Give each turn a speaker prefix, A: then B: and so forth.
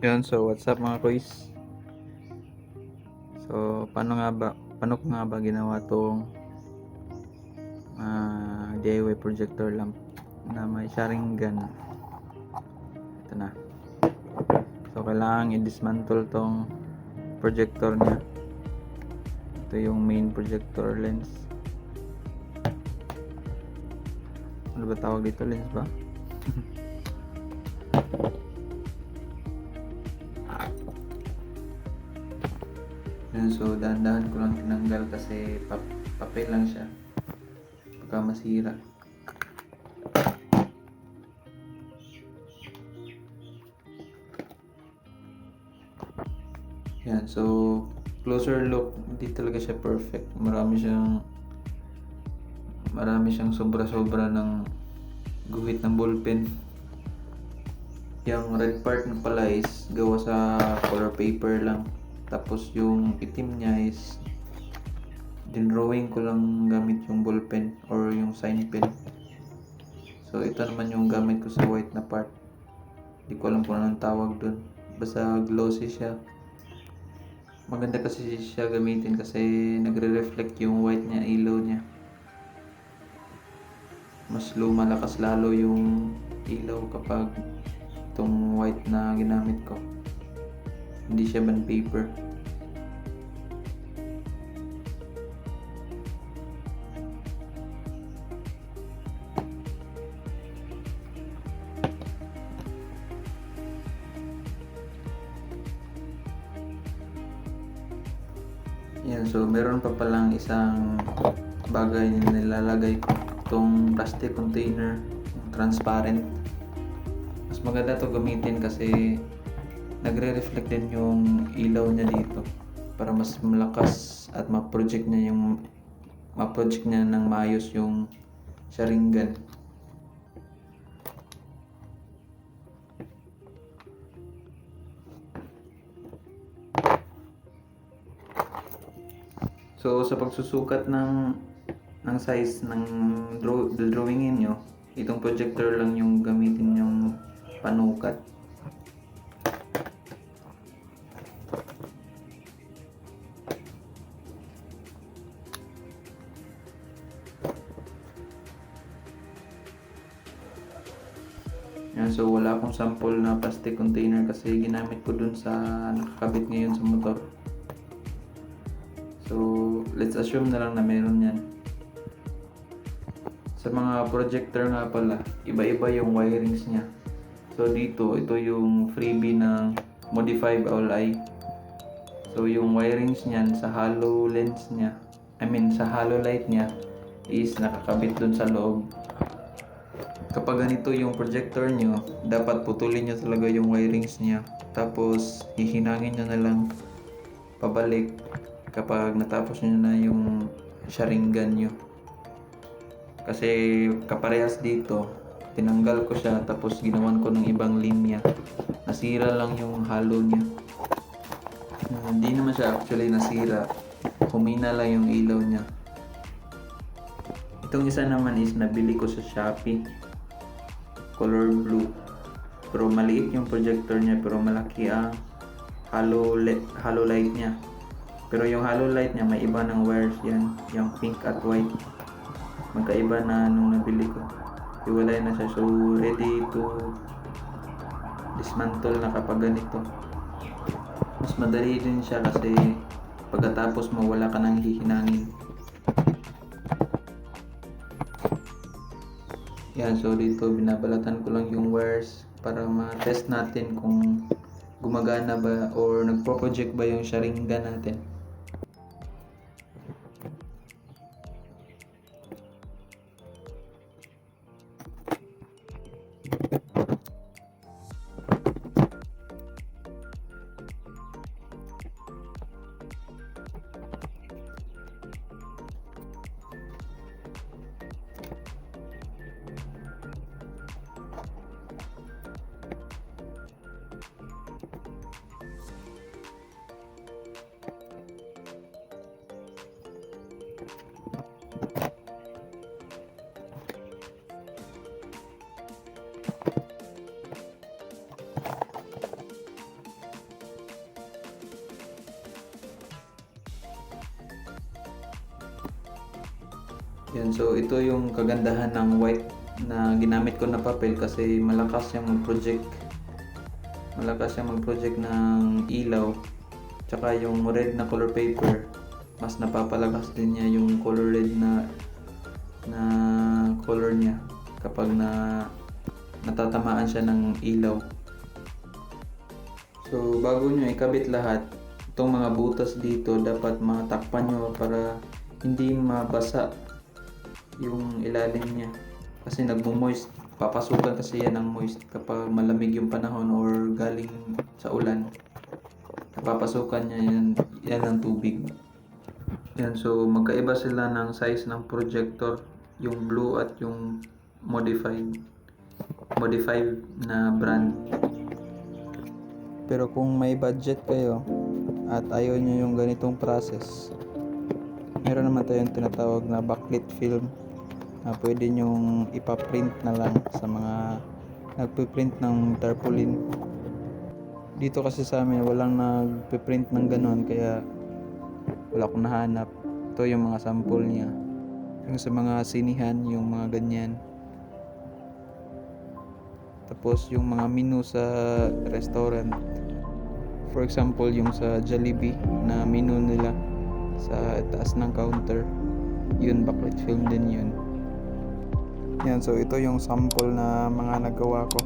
A: Yun, so what's up mga kuys? So, paano ko nga ba ginawa tong DIY projector lamp na may Sharingan? Ito na. So, kailangan i-dismantle tong projector niya. Ito yung main projector lens. Ano ba tawag dito? Lens ba? Yun, so dahan-dahan ko lang tinanggal kasi papel lang siya. Baka masira. Yan, so closer look, hindi talaga siya perfect. Marami siyang sobra-sobra ng guhit ng ballpen. Yung red part na pala is gawa sa color paper lang. Tapos yung itim niya is dinrawing ko lang gamit yung ballpen or yung sign pen. So ito naman yung gamit ko sa white na part. Hindi ko alam kung anong tawag dun. Basta glossy siya. Maganda kasi siya gamitin kasi nagre-reflect yung white niya, ilaw niya. Mas lumalakas lalo yung ilaw kapag itong white na ginamit ko. Hindi siya bond paper. Yan, so meron pa palang isang bagay na nilalagay ko, itong plastic container, transparent. Mas maganda to gamitin kasi nagre-reflect din yung ilaw niya dito para mas malakas at ma-project niya ng maayos yung Sharingan. So sa pagsusukat ng size ng drawingin nyo, itong projector lang yung gamitin yung panukat. Yan, so wala akong sample na plastic container kasi ginamit ko dun sa nakakabit ngayon sa motor. So let's assume na lang na meron yan. Sa mga projector nga pala, iba-iba yung wirings niya. So dito, ito yung freebie ng Modify All Eye. So yung wirings niyan sa hollow lens niya, sa hollow light niya is nakakabit dun sa loob. Kapag ganito yung projector nyo, dapat putulin nyo talaga yung wirings niya. Tapos hihinangin nyo na lang pabalik kapag natapos nyo na yung Sharingan nyo. Kasi kaparehas dito, tinanggal ko siya tapos ginawan ko ng ibang linya. Nasira lang yung hollow niya. Hindi naman siya actually nasira. Humina lang yung ilaw niya. Itong isa naman is nabili ko sa Shopee. Color blue. Pero maliit yung projector niya pero malaki ang hollow light niya. Pero yung hollow light niya may iba ng wires yan. Yung pink at white. Magkaiba na nung nabili ko. Iwalay na siya. So ready to dismantle na kapag ganito. Mas madali din siya kasi pagkatapos mo wala ka nang hihinangin. Yan, so dito binabalatan ko lang yung wires para ma-test natin kung gumagana ba or nagpo-project ba yung Sharingan natin. Yan, so ito yung kagandahan ng white na ginamit ko na papel kasi malakas siyang mag-project. Malakas siyang mag-project ng ilaw. Tsaka yung red na color paper, mas napapalakas din niya yung color red na color niya kapag natatamaan siya ng ilaw. So bago nyo ikabit lahat, itong mga butas dito dapat matakpan nyo para hindi mabasa yung ilalim niya. Kasi nagmo-moist, papasukan kasi yan ng moist kapag malamig yung panahon or galing sa ulan. Napapasukan niya yan ng tubig. Yan, so magkaiba sila ng size ng projector, yung blue at yung modified na brand. Pero kung may budget kayo at ayaw nyo yung ganitong process, meron naman tayong tinatawag na backlit film na pwede nyong ipaprint na lang sa mga nagpiprint ng tarpaulin. Dito kasi sa amin walang nagpiprint ng ganon, kaya wala akong nahanap. Ito yung mga sample niya. Yung sa mga sinihan, yung mga ganyan. Tapos yung mga menu sa restaurant. For example, yung sa Jollibee na menu nila sa taas ng counter. Yun, backlit film din yun. Yan, so ito yung sample na mga nagawa ko.